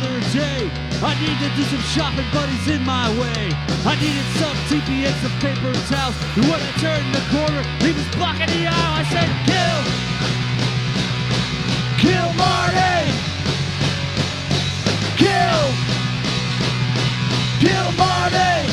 other day. I need to do some shopping, but he's in my way. I needed some TP and some paper towels. And when I turned the corner, he was blocking the aisle. I said, kill Marty! Kill Marty!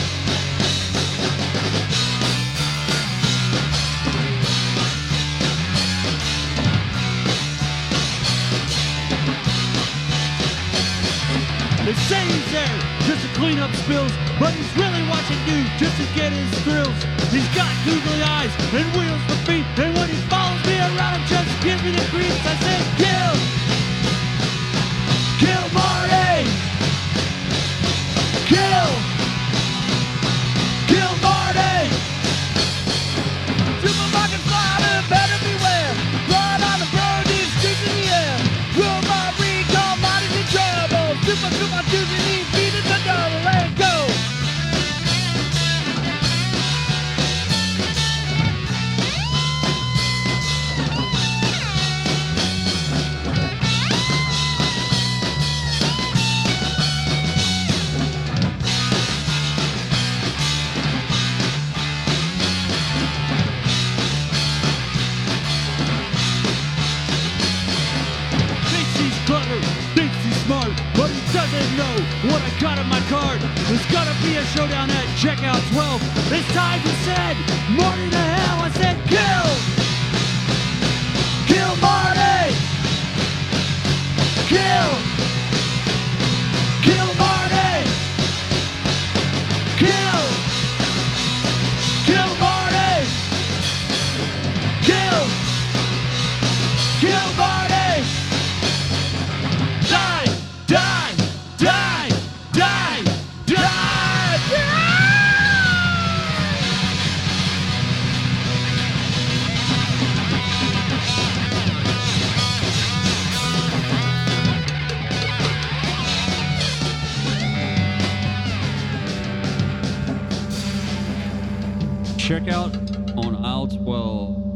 They say he's there just to clean up spills, but he's really watching you just to get his thrills. He's got googly eyes and wheels for feet, and when he follows me around, just gives me the creeps. I said, kill Marty! Kill Marty! Supermarket flyer, better beware. Blood on the road, these streets in the air. Will my recall, Marty's in trouble. Super Tuesday, need feet in the double. Let go! Thinks he's smart, but he doesn't know what I got on my card. There's gonna be a showdown at checkout 12. It's time to send Marty to hell. I said, kill Marty! Kill Marty! Kill Marty! Kill Marty! Check out on aisle 12.